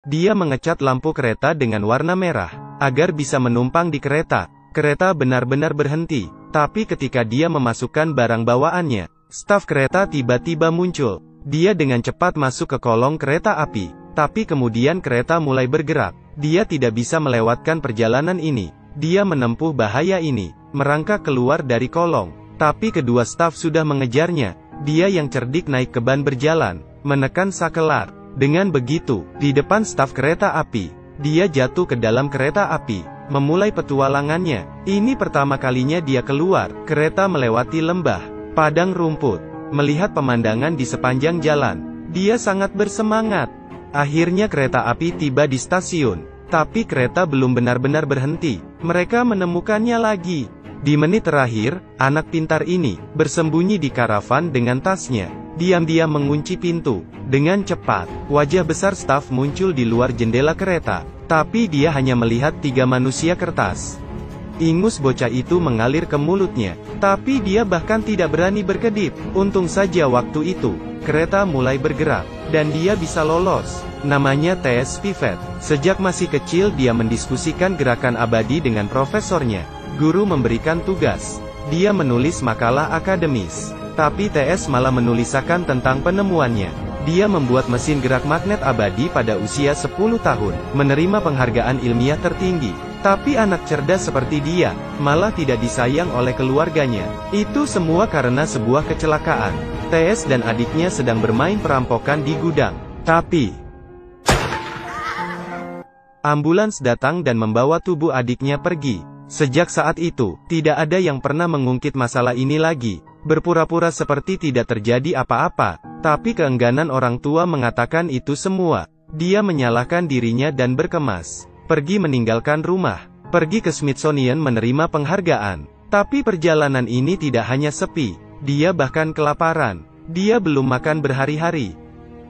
Dia mengecat lampu kereta dengan warna merah, agar bisa menumpang di kereta. Kereta benar-benar berhenti, tapi ketika dia memasukkan barang bawaannya, staf kereta tiba-tiba muncul. Dia dengan cepat masuk ke kolong kereta api, tapi kemudian kereta mulai bergerak. Dia tidak bisa melewatkan perjalanan ini. Dia menempuh bahaya ini, merangkak keluar dari kolong. Tapi kedua staf sudah mengejarnya. Dia yang cerdik naik ke ban berjalan, menekan sakelar. Dengan begitu, di depan staf kereta api, dia jatuh ke dalam kereta api, memulai petualangannya. Ini pertama kalinya dia keluar. Kereta melewati lembah, padang rumput, melihat pemandangan di sepanjang jalan. Dia sangat bersemangat. Akhirnya kereta api tiba di stasiun, tapi kereta belum benar-benar berhenti. Mereka menemukannya lagi. Di menit terakhir, anak pintar ini bersembunyi di karavan dengan tasnya. Diam-diam mengunci pintu. Dengan cepat, wajah besar staf muncul di luar jendela kereta. Tapi dia hanya melihat 3 manusia kertas. Ingus bocah itu mengalir ke mulutnya. Tapi dia bahkan tidak berani berkedip. Untung saja waktu itu, kereta mulai bergerak, dan dia bisa lolos. Namanya T.S. Pivet. Sejak masih kecil dia mendiskusikan gerakan abadi dengan profesornya. Guru memberikan tugas. Dia menulis makalah akademis. Tapi T.S. malah menuliskan tentang penemuannya. Dia membuat mesin gerak magnet abadi pada usia 10 tahun, menerima penghargaan ilmiah tertinggi. Tapi anak cerdas seperti dia, malah tidak disayang oleh keluarganya. Itu semua karena sebuah kecelakaan. T.S. dan adiknya sedang bermain perampokan di gudang. Tapi ambulans datang dan membawa tubuh adiknya pergi. Sejak saat itu, tidak ada yang pernah mengungkit masalah ini lagi. Berpura-pura seperti tidak terjadi apa-apa. Tapi keengganan orang tua mengatakan itu semua. Dia menyalahkan dirinya dan berkemas. Pergi meninggalkan rumah. Pergi ke Smithsonian menerima penghargaan. Tapi perjalanan ini tidak hanya sepi. Dia bahkan kelaparan. Dia belum makan berhari-hari.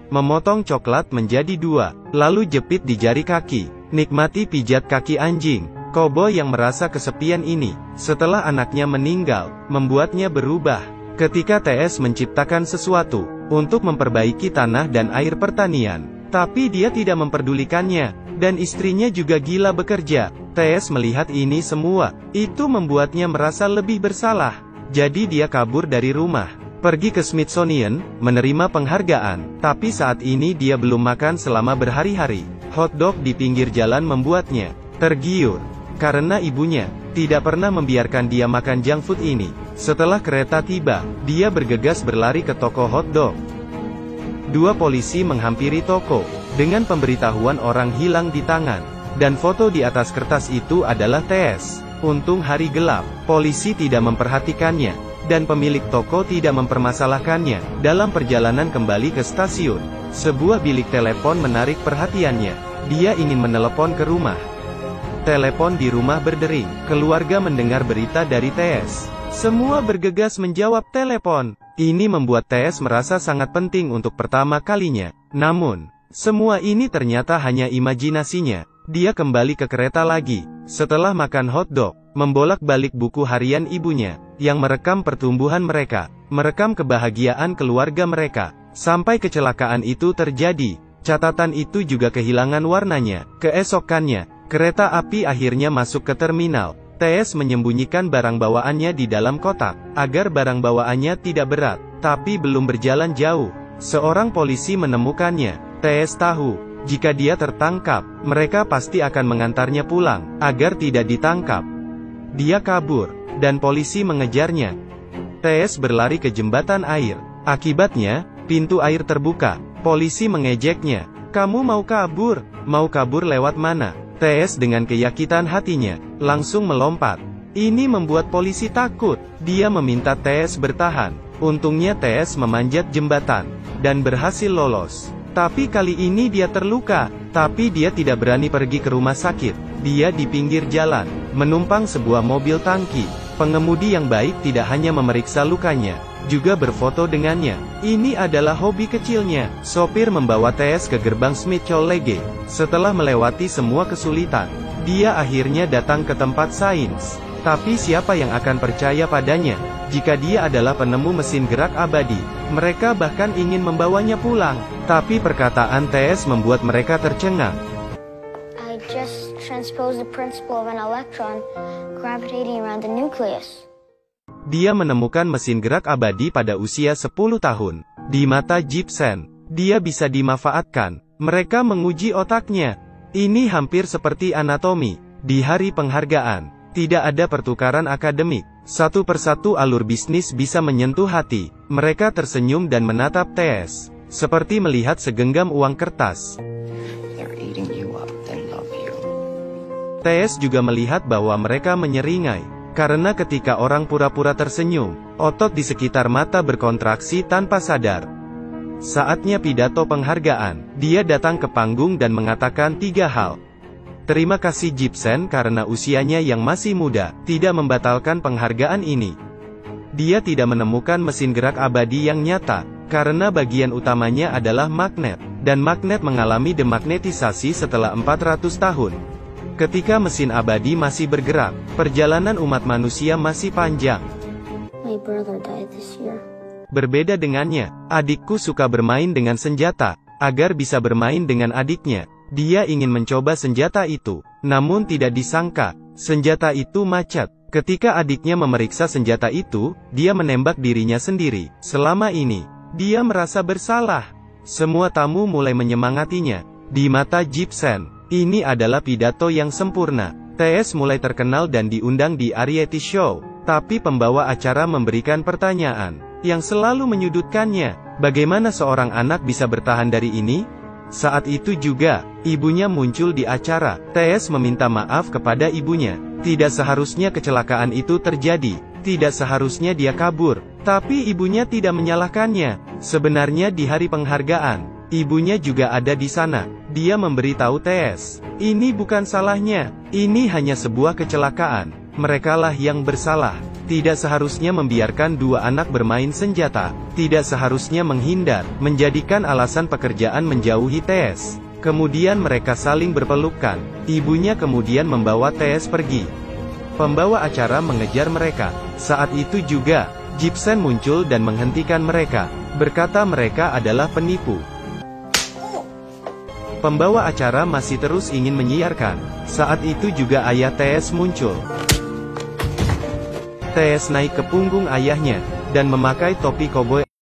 Memotong coklat menjadi 2, lalu jepit di jari kaki. Nikmati pijat kaki anjing. Koboi yang merasa kesepian ini, setelah anaknya meninggal, membuatnya berubah. Ketika T.S. menciptakan sesuatu, untuk memperbaiki tanah dan air pertanian, tapi dia tidak memperdulikannya, dan istrinya juga gila bekerja. T.S. melihat ini semua, itu membuatnya merasa lebih bersalah. Jadi dia kabur dari rumah, pergi ke Smithsonian, menerima penghargaan, tapi saat ini dia belum makan selama berhari-hari. Hotdog di pinggir jalan membuatnya tergiur. Karena ibunya tidak pernah membiarkan dia makan junk food ini. Setelah kereta tiba, dia bergegas berlari ke toko hotdog. 2 polisi menghampiri toko, dengan pemberitahuan orang hilang di tangan. Dan foto di atas kertas itu adalah T.S. Untung hari gelap, polisi tidak memperhatikannya, dan pemilik toko tidak mempermasalahkannya. Dalam perjalanan kembali ke stasiun, sebuah bilik telepon menarik perhatiannya. Dia ingin menelepon ke rumah. Telepon di rumah berdering. Keluarga mendengar berita dari T.S. Semua bergegas menjawab telepon. Ini membuat T.S. merasa sangat penting untuk pertama kalinya. Namun, semua ini ternyata hanya imajinasinya. Dia kembali ke kereta lagi. Setelah makan hotdog, membolak-balik buku harian ibunya, yang merekam pertumbuhan mereka, merekam kebahagiaan keluarga mereka. Sampai kecelakaan itu terjadi, catatan itu juga kehilangan warnanya. Keesokannya, kereta api akhirnya masuk ke terminal. T.S. menyembunyikan barang bawaannya di dalam kotak, agar barang bawaannya tidak berat, tapi belum berjalan jauh. Seorang polisi menemukannya. T.S. tahu, jika dia tertangkap, mereka pasti akan mengantarnya pulang, agar tidak ditangkap. Dia kabur, dan polisi mengejarnya. T.S. berlari ke jembatan air. Akibatnya, pintu air terbuka. Polisi mengejeknya. Kamu mau kabur? Mau kabur lewat mana? T.S. dengan keyakinan hatinya, langsung melompat. Ini membuat polisi takut. Dia meminta T.S. bertahan. Untungnya T.S. memanjat jembatan, dan berhasil lolos. Tapi kali ini dia terluka. Tapi dia tidak berani pergi ke rumah sakit. Dia di pinggir jalan, menumpang sebuah mobil tangki. Pengemudi yang baik tidak hanya memeriksa lukanya, juga berfoto dengannya. Ini adalah hobi kecilnya. Sopir membawa T.S. ke gerbang Smith College. Setelah melewati semua kesulitan, dia akhirnya datang ke tempat sains. Tapi siapa yang akan percaya padanya, jika dia adalah penemu mesin gerak abadi? Mereka bahkan ingin membawanya pulang. Tapi perkataan TS membuat mereka tercengang. I just transposed the principle of an electron gravitating around the nucleus. Dia menemukan mesin gerak abadi pada usia 10 tahun. Di mata Gibson, dia bisa dimanfaatkan. Mereka menguji otaknya. Ini hampir seperti anatomi. Di hari penghargaan, tidak ada pertukaran akademik. Satu persatu alur bisnis bisa menyentuh hati. Mereka tersenyum dan menatap TS, seperti melihat segenggam uang kertas. TS juga melihat bahwa mereka menyeringai. Karena ketika orang pura-pura tersenyum, otot di sekitar mata berkontraksi tanpa sadar. Saatnya pidato penghargaan, dia datang ke panggung dan mengatakan 3 hal. Terima kasih Gibson karena usianya yang masih muda, tidak membatalkan penghargaan ini. Dia tidak menemukan mesin gerak abadi yang nyata, karena bagian utamanya adalah magnet, dan magnet mengalami demagnetisasi setelah 400 tahun. Ketika mesin abadi masih bergerak, perjalanan umat manusia masih panjang. My brother died this year. Berbeda dengannya, adikku suka bermain dengan senjata. Agar bisa bermain dengan adiknya, dia ingin mencoba senjata itu. Namun tidak disangka, senjata itu macet. Ketika adiknya memeriksa senjata itu, dia menembak dirinya sendiri. Selama ini, dia merasa bersalah. Semua tamu mulai menyemangatinya. Di mata Gibson, ini adalah pidato yang sempurna. TS mulai terkenal dan diundang di variety show. Tapi pembawa acara memberikan pertanyaan yang selalu menyudutkannya. Bagaimana seorang anak bisa bertahan dari ini? Saat itu juga, ibunya muncul di acara. TS meminta maaf kepada ibunya. Tidak seharusnya kecelakaan itu terjadi. Tidak seharusnya dia kabur. Tapi ibunya tidak menyalahkannya. Sebenarnya di hari penghargaan, ibunya juga ada di sana. Dia memberitahu TS, ini bukan salahnya. Ini hanya sebuah kecelakaan. Merekalah yang bersalah. Tidak seharusnya membiarkan 2 anak bermain senjata. Tidak seharusnya menghindar, menjadikan alasan pekerjaan menjauhi TS. Kemudian mereka saling berpelukan. Ibunya kemudian membawa TS pergi. Pembawa acara mengejar mereka. Saat itu juga, Gibson muncul dan menghentikan mereka. Berkata mereka adalah penipu. Pembawa acara masih terus ingin menyiarkan. Saat itu juga ayah TS muncul. TS naik ke punggung ayahnya, dan memakai topi koboi